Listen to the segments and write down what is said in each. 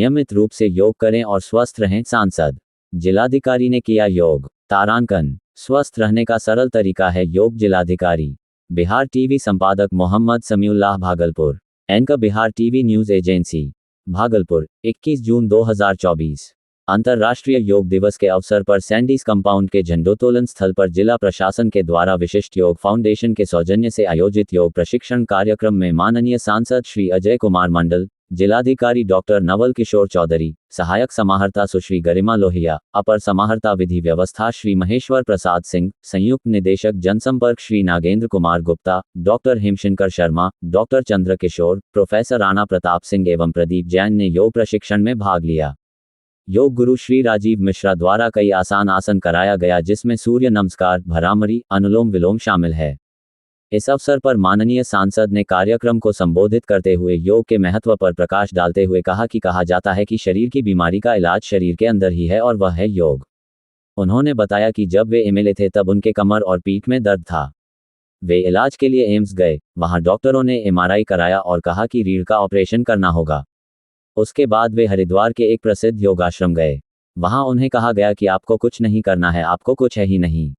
नियमित रूप से योग करें और स्वस्थ रहें। सांसद जिलाधिकारी ने किया योग तारांकन। स्वस्थ रहने का सरल तरीका है योग। जिलाधिकारी बिहार टीवी संपादक Mohammad Samiullah Bhagalpur. Anchor Bihar TV news agency Bhagalpur 21 जून 2024। अंतर्राष्ट्रीय योग दिवस के अवसर पर सैंडीज कंपाउंड के झंडोत्तोलन स्थल पर जिला प्रशासन के द्वारा विशिष्ट योग फाउंडेशन के सौजन्य से आयोजित योग प्रशिक्षण कार्यक्रम में माननीय सांसद श्री अजय कुमार मंडल, जिलाधिकारी डॉक्टर नवल किशोर चौधरी, सहायक समाहर्ता सुश्री गरिमा लोहिया, अपर समाहर्ता विधि व्यवस्था श्री महेश्वर प्रसाद सिंह, संयुक्त निदेशक जनसंपर्क श्री नागेंद्र कुमार गुप्ता, डॉक्टर हेमशंकर शर्मा, डॉक्टर चंद्र किशोर, प्रोफेसर राणा प्रताप सिंह एवं प्रदीप जैन ने योग प्रशिक्षण में भाग लिया। योग गुरु श्री राजीव मिश्रा द्वारा कई आसान आसन कराया गया, जिसमें सूर्य नमस्कार, भ्रामरी, अनुलोम विलोम शामिल है। इस अवसर पर माननीय सांसद ने कार्यक्रम को संबोधित करते हुए योग के महत्व पर प्रकाश डालते हुए कहा जाता है कि शरीर की बीमारी का इलाज शरीर के अंदर ही है और वह है योग। उन्होंने बताया कि जब वे एमएलए थे तब उनके कमर और पीठ में दर्द था। वे इलाज के लिए एम्स गए, वहां डॉक्टरों ने एमआरआई कराया और कहा कि रीढ़ का ऑपरेशन करना होगा। उसके बाद वे हरिद्वार के एक प्रसिद्ध योगाश्रम गए। वहां उन्हें कहा गया कि आपको कुछ नहीं करना है, आपको कुछ है ही नहीं।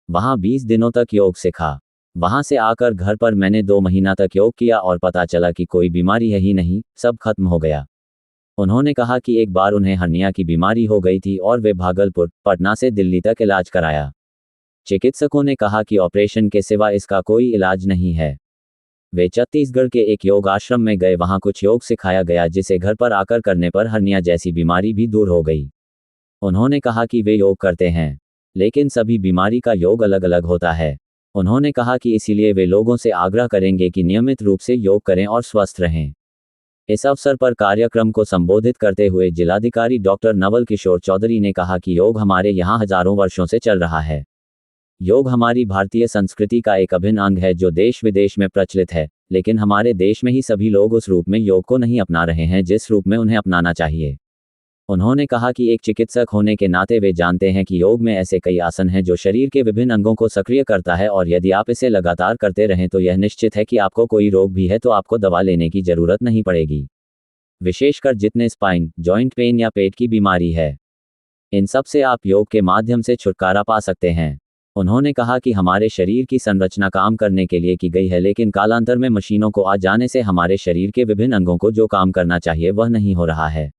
वहां 20 दिनों तक योग सीखा। वहां से आकर घर पर मैंने 2 महीना तक योग किया और पता चला कि कोई बीमारी है ही नहीं, सब खत्म हो गया। उन्होंने कहा कि एक बार उन्हें हर्निया की बीमारी हो गई थी और वे भागलपुर, पटना से दिल्ली तक इलाज कराया। चिकित्सकों ने कहा कि ऑपरेशन के सिवा इसका कोई इलाज नहीं है। वे छत्तीसगढ़ के एक योग आश्रम में गए, वहां कुछ योग सिखाया गया जिसे घर पर आकर करने पर हर्निया जैसी बीमारी भी दूर हो गई। उन्होंने कहा कि वे योग करते हैं, लेकिन सभी बीमारी का योग अलग अलग होता है। उन्होंने कहा कि इसीलिए वे लोगों से आग्रह करेंगे कि नियमित रूप से योग करें और स्वस्थ रहें। इस अवसर पर कार्यक्रम को संबोधित करते हुए जिलाधिकारी डॉक्टर नवल किशोर चौधरी ने कहा कि योग हमारे यहाँ हजारों वर्षों से चल रहा है। योग हमारी भारतीय संस्कृति का एक अभिन्न अंग है जो देश विदेश में प्रचलित है, लेकिन हमारे देश में ही सभी लोग उस रूप में योग को नहीं अपना रहे हैं जिस रूप में उन्हें अपनाना चाहिए। उन्होंने कहा कि एक चिकित्सक होने के नाते वे जानते हैं कि योग में ऐसे कई आसन हैं जो शरीर के विभिन्न अंगों को सक्रिय करता है और यदि आप इसे लगातार करते रहें तो यह निश्चित है कि आपको कोई रोग भी है तो आपको दवा लेने की जरूरत नहीं पड़ेगी। विशेषकर जितने स्पाइन, जॉइंट पेन या पेट की बीमारी है, इन सब से आप योग के माध्यम से छुटकारा पा सकते हैं। उन्होंने कहा कि हमारे शरीर की संरचना काम करने के लिए की गई है, लेकिन कालांतर में मशीनों को आ जाने से हमारे शरीर के विभिन्न अंगों को जो काम करना चाहिए वह नहीं हो रहा है।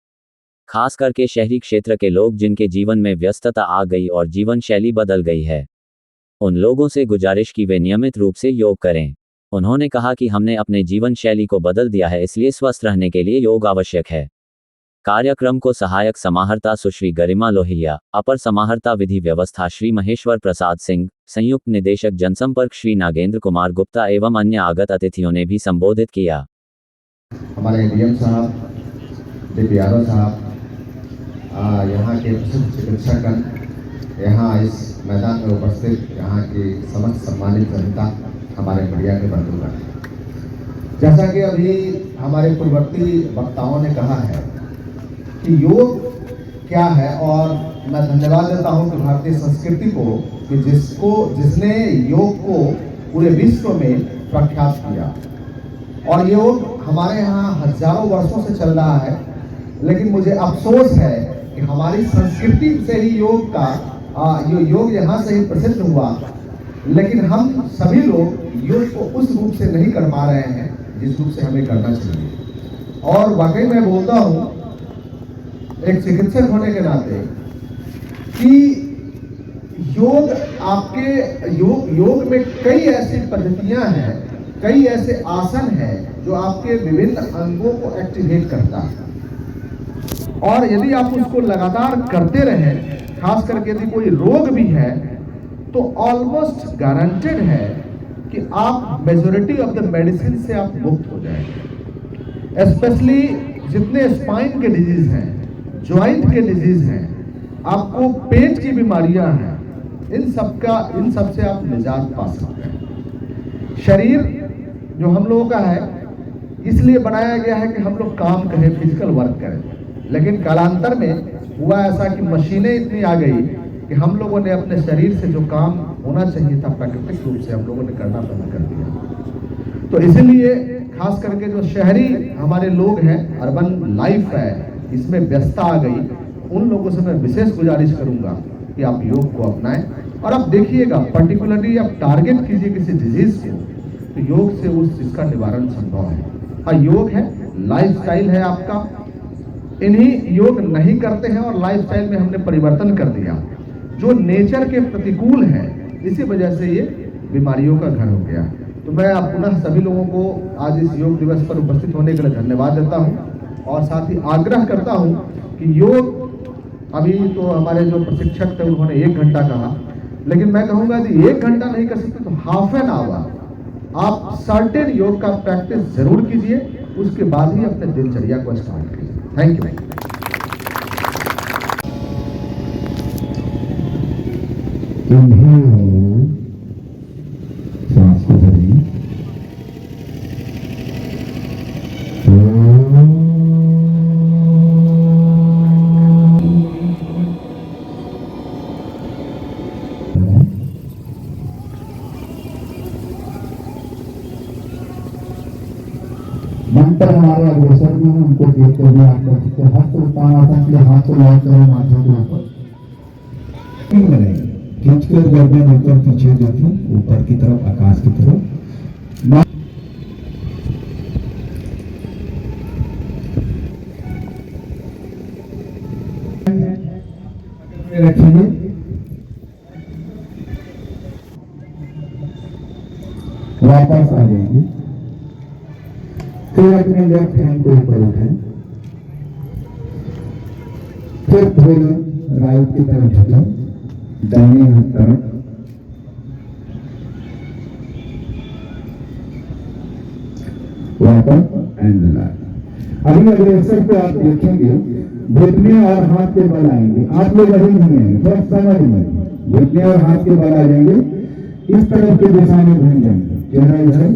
खास करके शहरी क्षेत्र के लोग जिनके जीवन में व्यस्तता आ गई और जीवन शैली बदल गई है, उन लोगों से गुजारिश की वे नियमित रूप से योग करें। उन्होंने कहा कि हमने अपने जीवन शैली को बदल दिया है, इसलिए स्वस्थ रहने के लिए योग आवश्यक है। कार्यक्रम को सहायक समाहर्ता सुश्री गरिमा लोहिया, अपर समाहर्ता विधि व्यवस्था श्री महेश्वर प्रसाद सिंह, संयुक्त निदेशक जनसंपर्क श्री नागेंद्र कुमार गुप्ता एवं अन्य आगत अतिथियों ने भी संबोधित किया। हमारे डीएम साहब, डीपीआरओ साहब, यहाँ के प्रसिद्ध चिकित्सकगण, यहाँ इस मैदान में उपस्थित यहाँ की समस्त सम्मानित जनता, हमारे मीडिया के बंधुगण, जैसा कि अभी हमारे पूर्ववर्ती वक्ताओं ने कहा है कि योग क्या है, और मैं धन्यवाद देता हूं कि भारतीय संस्कृति को कि जिसने योग को पूरे विश्व में प्रख्यात किया। और योग हमारे यहाँ हजारों वर्षों से चल रहा है, लेकिन मुझे अफसोस है कि हमारी संस्कृति से ही योग का योग यहाँ से ही प्रसिद्ध हुआ, लेकिन हम सभी लोग योग को उस रूप से नहीं कर पा रहे हैं जिस रूप से हमें करना चाहिए। और वाकई मैं बोलता हूँ एक चिकित्सक होने के नाते कि योग में कई ऐसी पद्धतियां हैं, कई ऐसे आसन हैं जो आपके विभिन्न अंगों को एक्टिवेट करता है। और यदि आप उसको लगातार करते रहें, खास करके यदि कोई रोग भी है, तो ऑलमोस्ट गारंटेड है कि आप मेजॉरिटी ऑफ द मेडिसिन से आप मुक्त हो जाएंगे। स्पेशली जितने स्पाइन के डिजीज हैं, ज्वाइंट के डिजीज हैं, आपको पेट की बीमारियां हैं, इन सब से आप निजात पा सकते हैं। शरीर जो हम लोगों का है इसलिए बनाया गया है कि हम लोग काम करें, फिजिकल वर्क करें, लेकिन कालांतर में हुआ ऐसा कि मशीनें इतनी आ गई कि हम लोगों ने अपने शरीर से जो काम होना चाहिए था प्राकृतिक रूप से हम लोगों ने करना बंद कर दिया। तो इसीलिए खास करके जो शहरी हमारे लोग हैं, अर्बन लाइफ है, इसमें व्यस्तता आ गई, उन लोगों से मैं विशेष गुजारिश करूंगा कि आप योग को अपनाएं। और आप देखिएगा, पर्टिकुलरली आप टारगेट कीजिए किसी डिजीज को, तो योग से उस चीज का निवारण संभव है। और योग है, लाइफस्टाइल है आपका। इन्हीं योग नहीं करते हैं और लाइफस्टाइल में हमने परिवर्तन कर दिया जो नेचर के प्रतिकूल है, इसी वजह से ये बीमारियों का घर हो गया। तो मैं आप पुनः सभी लोगों को आज इस योग दिवस पर उपस्थित होने के लिए धन्यवाद देता हूं और साथ ही आग्रह करता हूं कि योग, अभी तो हमारे जो प्रशिक्षक थे उन्होंने 1 घंटा कहा, लेकिन मैं कहूंगा कि 1 घंटा नहीं कर सकते तो हाफ एन आवर आप सर्टेन योग का प्रैक्टिस जरूर कीजिए, उसके बाद ही अपने दिनचर्या को स्टार्ट कीजिए। Thank you. सांस को भरिए। मंत्र हमारे अग्रसर में उनको देखते हुए आप कर सकते हैं। हाथ को उत्तानासन के लिए हाथ को लॉक करें माथे के ऊपर, खींचकर गर्दन ऊपर पीछे देखिए, ऊपर की तरफ, आकाश की तरफ। रखिए, वापस आ जाएंगे। फिर अपने लेफ्ट हैंड को ऊपर उठाएं, फिर थोड़ा राइट की तरफ झुकाएं, दाहिने हाथ तरफ, वापस एंड रिलैक्स। अभी अग्रेसर को आप देखेंगे, घुटने और हाथ के बल आएंगे। आप लोग अभी नहीं आएंगे, बस समझ में, घुटने और हाथ के बल आ जाएंगे, इस तरफ की दिशा में घूम जाएंगे, चेहरा इधर,